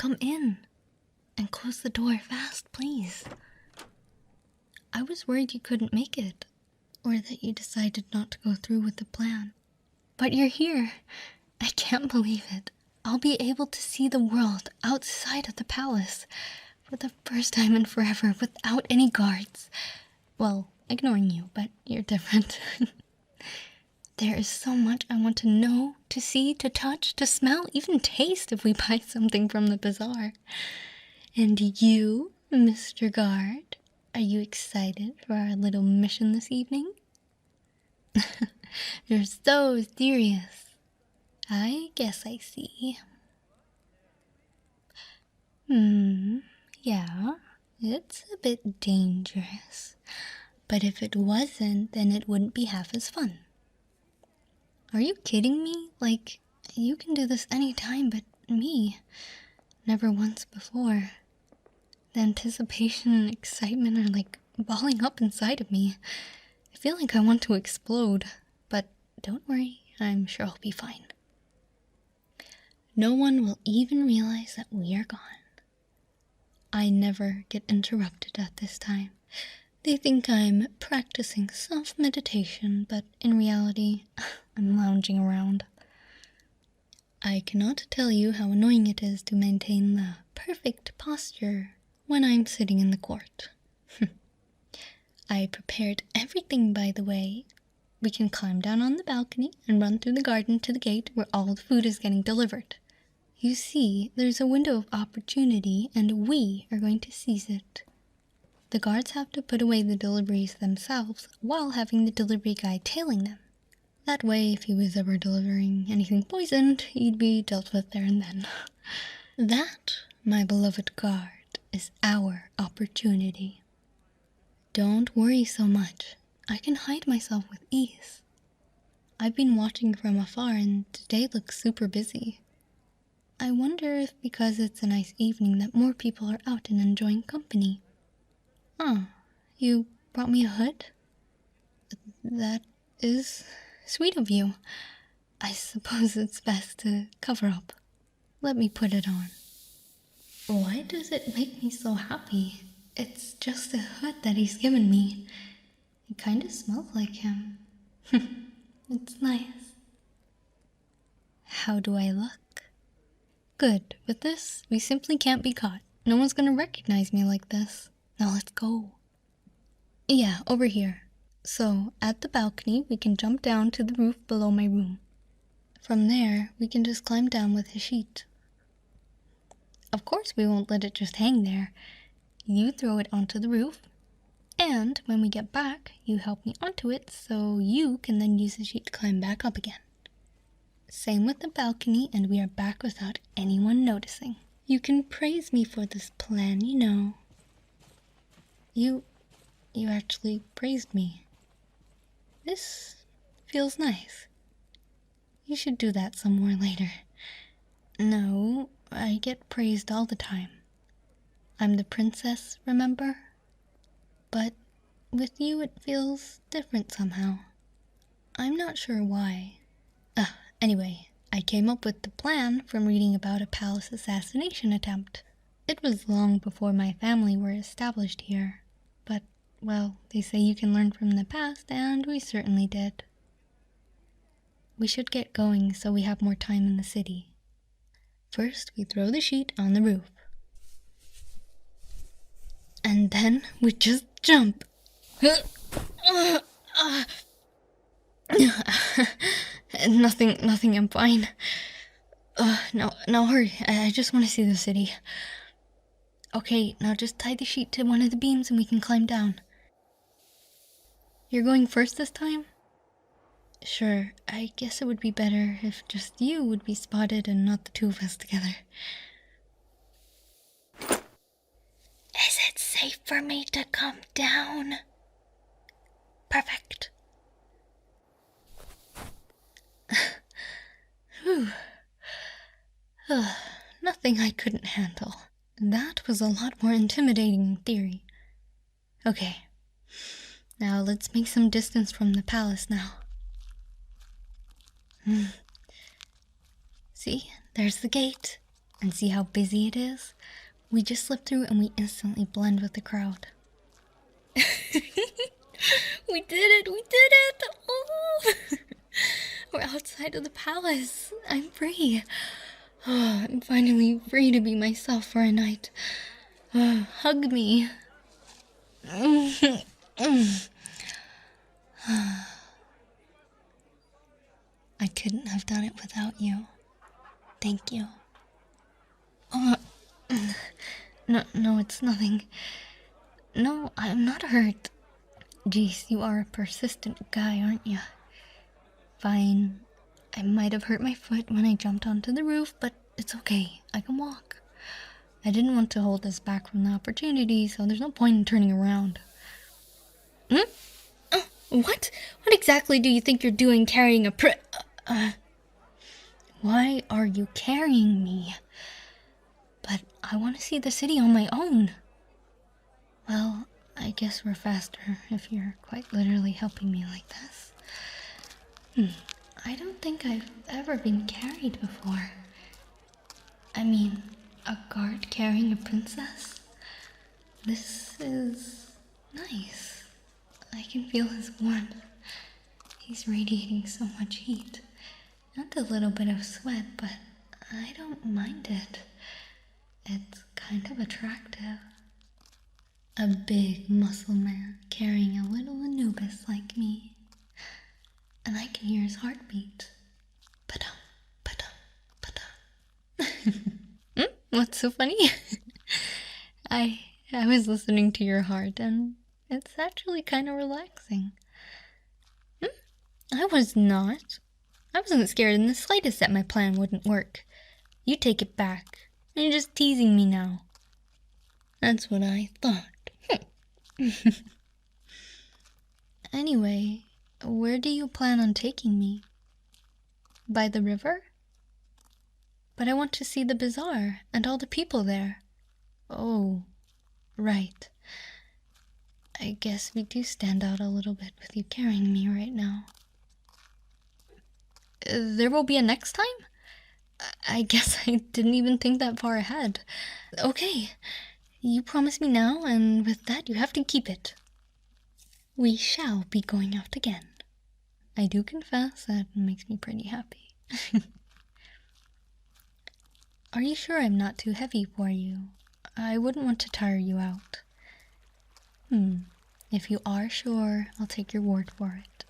come in. And close the door fast, please. I was worried you couldn't make it, or that you decided not to go through with the plan. But you're here. I can't believe it. I'll be able to see the world outside of the palace for the first time in forever without any guards. Well, ignoring you, but you're different. There is so much I want to know, to see, to touch, to smell, even taste if we buy something from the bazaar. And you, Mr. Guard, are you excited for our little mission this evening? You're so serious. I guess I see. Yeah, it's a bit dangerous. But if it wasn't, then it wouldn't be half as fun. Are you kidding me? Like, you can do this anytime, but me, never once before. The anticipation and excitement are like balling up inside of me. I feel like I want to explode, but don't worry, I'm sure I'll be fine. No one will even realize that we are gone. I never get interrupted at this time. They think I'm practicing self-meditation, but in reality, I'm lounging around. I cannot tell you how annoying it is to maintain the perfect posture when I'm sitting in the court. I prepared everything, by the way. We can climb down on the balcony and run through the garden to the gate where all the food is getting delivered. You see, there's a window of opportunity, and we are going to seize it. The guards have to put away the deliveries themselves while having the delivery guy tailing them. That way, if he was ever delivering anything poisoned, he'd be dealt with there and then. That, my beloved guard, is our opportunity. Don't worry so much. I can hide myself with ease. I've been watching from afar, and today looks super busy. I wonder if because it's a nice evening that more people are out and enjoying company. Oh, you brought me a hood? That is sweet of you. I suppose it's best to cover up. Let me put it on. Why does it make me so happy? It's just a hood that he's given me. It kind of smells like him. It's nice. How do I look? Good. With this, we simply can't be caught. No one's gonna recognize me like this. Now let's go. Yeah, over here. So, at the balcony, we can jump down to the roof below my room. From there, we can just climb down with a sheet. Of course, we won't let it just hang there. You throw it onto the roof, and when we get back, you help me onto it so you can then use the sheet to climb back up again. Same with the balcony, and we are back without anyone noticing. You can praise me for this plan, you know. You actually praised me. This feels nice. You should do that some more later. No, I get praised all the time. I'm the princess, remember? But with you it feels different somehow. I'm not sure why. Anyway, I came up with the plan from reading about a palace assassination attempt. It was long before my family were established here. But, well, they say you can learn from the past, and we certainly did. We should get going so we have more time in the city. First, we throw the sheet on the roof. And then we just jump. Nothing, I'm fine. Now hurry, I just want to see the city. Okay, now just tie the sheet to one of the beams and we can climb down. You're going first this time? Sure, I guess it would be better if just you would be spotted and not the two of us together. Is it safe for me to come down? Perfect. Whew. Nothing I couldn't handle. That was a lot more intimidating in theory. Okay, now let's make some distance from the palace now. See, there's the gate. And see how busy it is? We just slip through and we instantly blend with the crowd. We did it! We did it! Oh! We're outside of the palace. I'm free. Oh, I'm finally free to be myself for a night. Oh, hug me. I couldn't have done it without you. Thank you. Oh, no, it's nothing. No, I'm not hurt. Jeez, you are a persistent guy, aren't you? Fine. I might have hurt my foot when I jumped onto the roof, but it's okay. I can walk. I didn't want to hold us back from the opportunity, so there's no point in turning around. Hmm? What? What exactly do you think you're doing carrying a Why are you carrying me? But I want to see the city on my own. Well, I guess we're faster if you're quite literally helping me like this. I don't think I've ever been carried before. I mean, a guard carrying a princess? This is nice. I can feel his warmth. He's radiating so much heat. Not a little bit of sweat, but I don't mind it. It's kind of attractive. A big muscle man carrying a little Anubis like me. And I can hear his heartbeat. Pa-dum, pa-dum, pa-dum. What's so funny? I was listening to your heart, and it's actually kind of relaxing. I was not. I wasn't scared in the slightest that my plan wouldn't work. You take it back. You're just teasing me now. That's what I thought. Anyway, where do you plan on taking me? By the river? But I want to see the bazaar and all the people there. Oh, right. I guess we do stand out a little bit with you carrying me right now. There will be a next time? I guess I didn't even think that far ahead. Okay, you promise me now, and with that you have to keep it. We shall be going out again. I do confess that makes me pretty happy. Are you sure I'm not too heavy for you? I wouldn't want to tire you out. If you are sure, I'll take your word for it.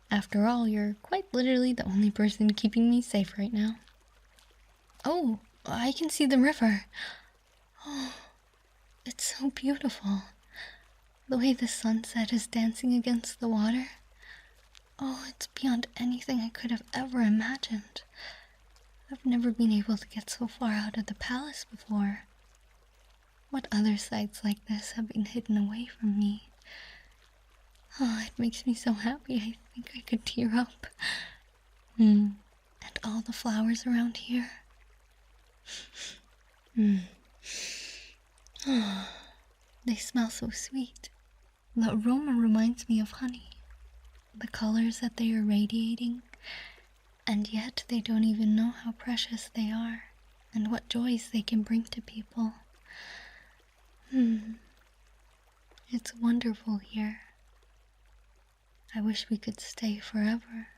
After all, you're quite literally the only person keeping me safe right now. Oh, I can see the river. Oh, it's so beautiful. The way the sunset is dancing against the water. Oh, it's beyond anything I could have ever imagined. I've never been able to get so far out of the palace before. What other sights like this have been hidden away from me? Oh, it makes me so happy I think I could tear up. And all the flowers around here. Oh, they smell so sweet. The aroma reminds me of honey. The colors that they are radiating, and yet they don't even know how precious they are and what joys they can bring to people. It's wonderful here. I wish we could stay forever.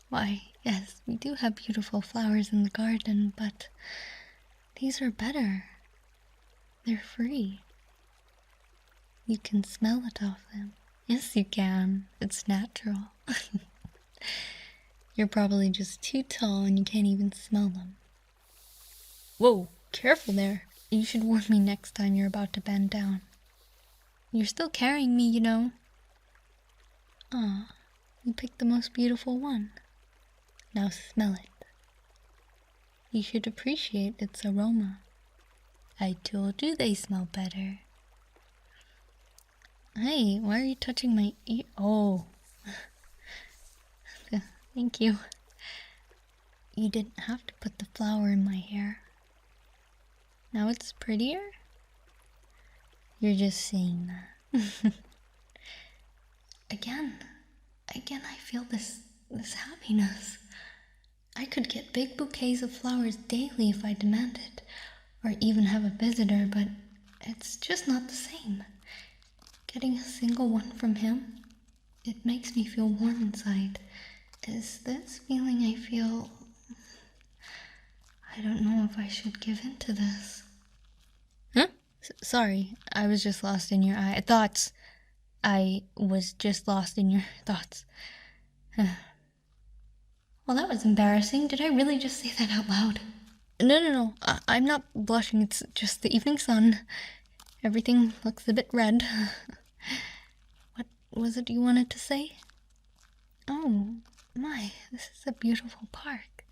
Why, yes, we do have beautiful flowers in the garden, but these are better. They're free. You can smell it off them. Yes, you can. It's natural. You're probably just too tall and you can't even smell them. Whoa, careful there. You should warn me next time you're about to bend down. You're still carrying me, you know. Ah, you picked the most beautiful one. Now smell it. You should appreciate its aroma. I told you they smell better. Hey, why are you touching my ear? Oh. Thank you. You didn't have to put the flower in my hair. Now it's prettier? You're just saying that. Again, I feel this happiness. I could get big bouquets of flowers daily if I demanded, or even have a visitor, but it's just not the same. Getting a single one from him, it makes me feel warm inside. Is this feeling I feel... I don't know if I should give in to this. Huh? Sorry, I was just lost in your thoughts. I was just lost in your thoughts. Well, that was embarrassing. Did I really just say that out loud? No. I'm not blushing. It's just the evening sun. Everything looks a bit red. What was it you wanted to say? Oh, my, this is a beautiful park.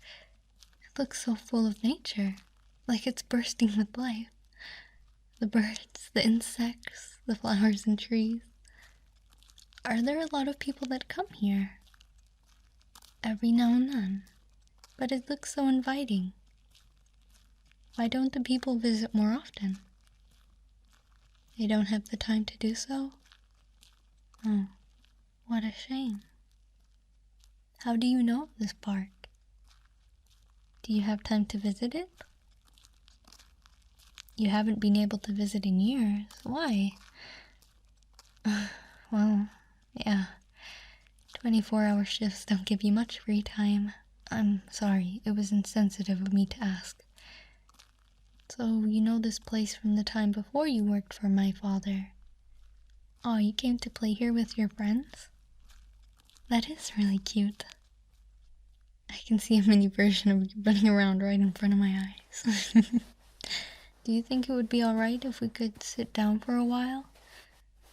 It looks so full of nature, like it's bursting with life. The birds, the insects, the flowers and trees. Are there a lot of people that come here? Every now and then. But it looks so inviting. Why don't the people visit more often? They don't have the time to do so? Oh, what a shame. How do you know of this park? Do you have time to visit it? You haven't been able to visit in years. Why? Well, yeah. 24-hour shifts don't give you much free time. I'm sorry, it was insensitive of me to ask. So, you know this place from the time before you worked for my father. Oh, you came to play here with your friends? That is really cute. I can see a mini version of you running around right in front of my eyes. Do you think it would be alright if we could sit down for a while?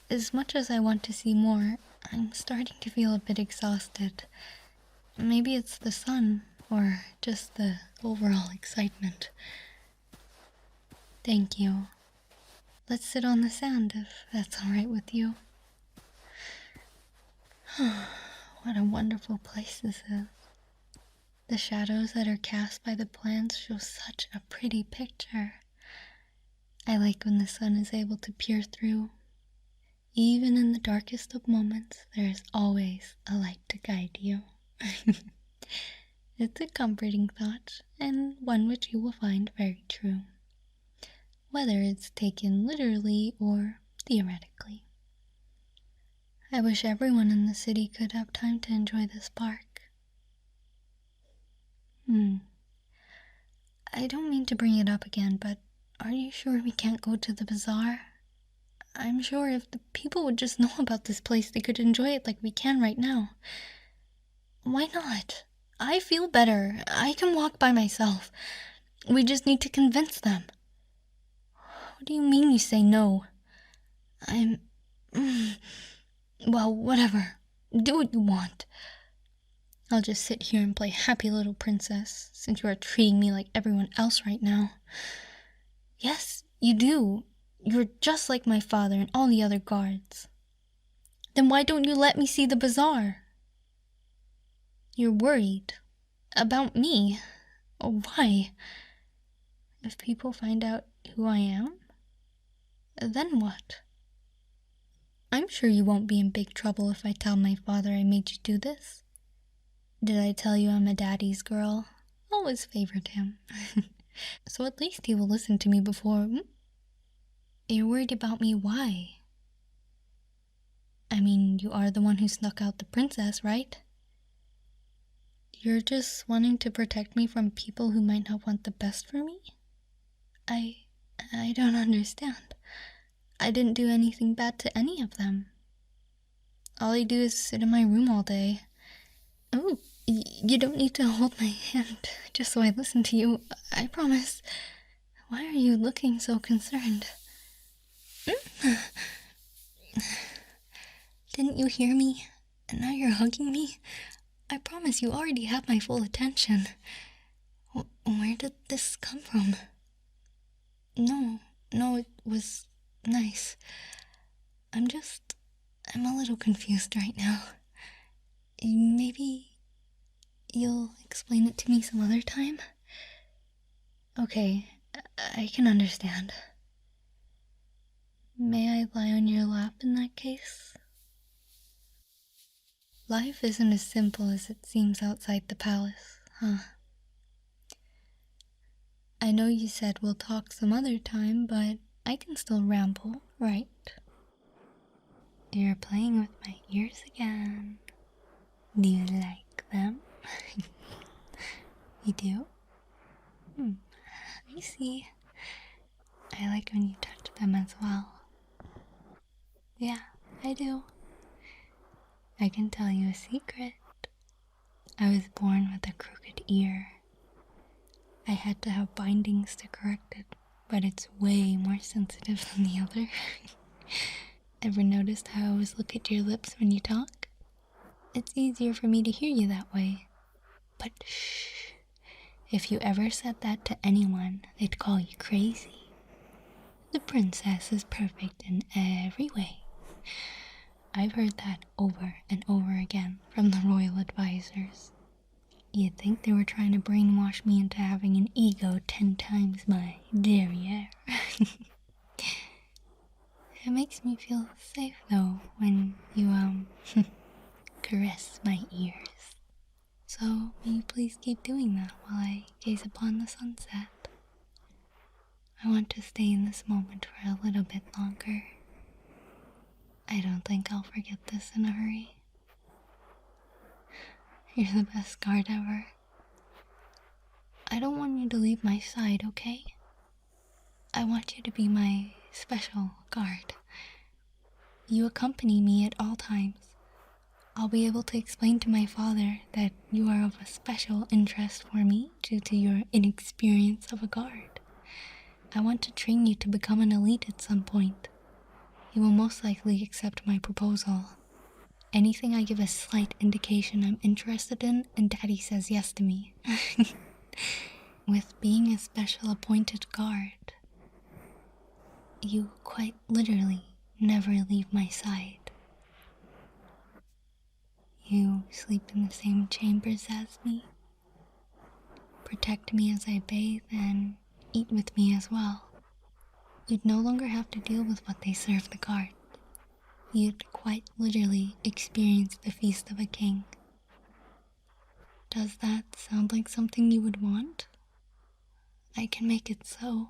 As much as I want to see more, I'm starting to feel a bit exhausted. Maybe it's the sun, or just the overall excitement. Thank you. Let's sit on the sand if that's alright with you. What a wonderful place this is. The shadows that are cast by the plants show such a pretty picture. I like when the sun is able to peer through. Even in the darkest of moments, there is always a light to guide you. It's a comforting thought, and one which you will find very true, whether it's taken literally or theoretically. I wish everyone in the city could have time to enjoy this park. I don't mean to bring it up again, but are you sure we can't go to the bazaar? I'm sure if the people would just know about this place, they could enjoy it like we can right now. Why not? I feel better. I can walk by myself. We just need to convince them. What do you mean you say no? Well, whatever. Do what you want. I'll just sit here and play happy little princess, since you are treating me like everyone else right now. Yes, you do. You're just like my father and all the other guards. Then why don't you let me see the bazaar? You're worried. About me? Why? If people find out who I am, then what? I'm sure you won't be in big trouble if I tell my father I made you do this. Did I tell you I'm a daddy's girl? Always favored him. So at least he will listen to me before... You're worried about me, why? I mean, you are the one who snuck out the princess, right? You're just wanting to protect me from people who might not want the best for me? I don't understand. I didn't do anything bad to any of them. All I do is sit in my room all day. Oh, you don't need to hold my hand just so I listen to you. I promise. Why are you looking so concerned? Didn't you hear me? And now you're hugging me? I promise you already have my full attention. Where did this come from? No, it was nice. I'm a little confused right now. Maybe you'll explain it to me some other time? Okay, I can understand. May I lie on your lap in that case? Life isn't as simple as it seems outside the palace, huh? I know you said we'll talk some other time, but I can still ramble, right? You're playing with my ears again. Do you like them? You do? I see. I like when you touch them as well. Yeah, I do. I can tell you a secret. I was born with a crooked ear. I had to have bindings to correct it, but it's way more sensitive than the other. Ever noticed how I always look at your lips when you talk? It's easier for me to hear you that way. But shh, if you ever said that to anyone, they'd call you crazy. The princess is perfect in every way. I've heard that over and over again from the royal advisors. You'd think they were trying to brainwash me into having an ego 10 times my derriere. It makes me feel safe, though, when you, caress my ears. So, may you please keep doing that while I gaze upon the sunset. I want to stay in this moment for a little bit longer. I don't think I'll forget this in a hurry. You're the best guard ever. I don't want you to leave my side, okay? I want you to be my special guard. You accompany me at all times. I'll be able to explain to my father that you are of a special interest for me due to your inexperience of a guard. I want to train you to become an elite at some point. You will most likely accept my proposal. Anything I give a slight indication I'm interested in, and Daddy says yes to me. With being a special appointed guard, you quite literally never leave my side. You sleep in the same chambers as me, protect me as I bathe, and eat with me as well. You'd no longer have to deal with what they serve the guard. You'd quite literally experience the feast of a king. Does that sound like something you would want? I can make it so.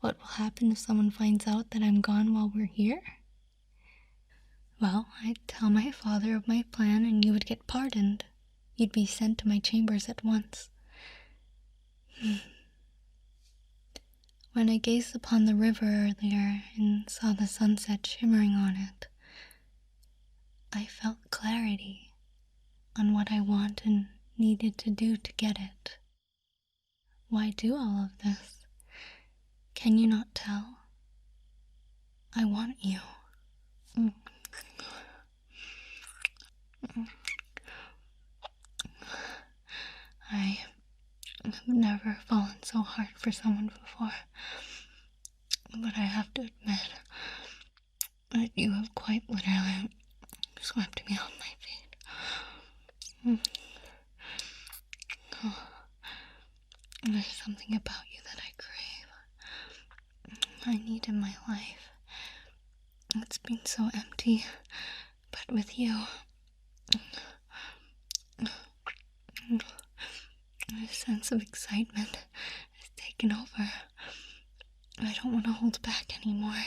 What will happen if someone finds out that I'm gone while we're here? Well, I'd tell my father of my plan and you would get pardoned. You'd be sent to my chambers at once. When I gazed upon the river earlier and saw the sunset shimmering on it, I felt clarity on what I want and needed to do to get it. Why do all of this? Can you not tell? I want you. I have never fallen so hard for someone before, but I have to admit that you have quite literally swept me off my feet. There's something about you that I crave. I need in my life. It's been so empty, but with you, a sense of excitement has taken over. I don't want to hold back anymore.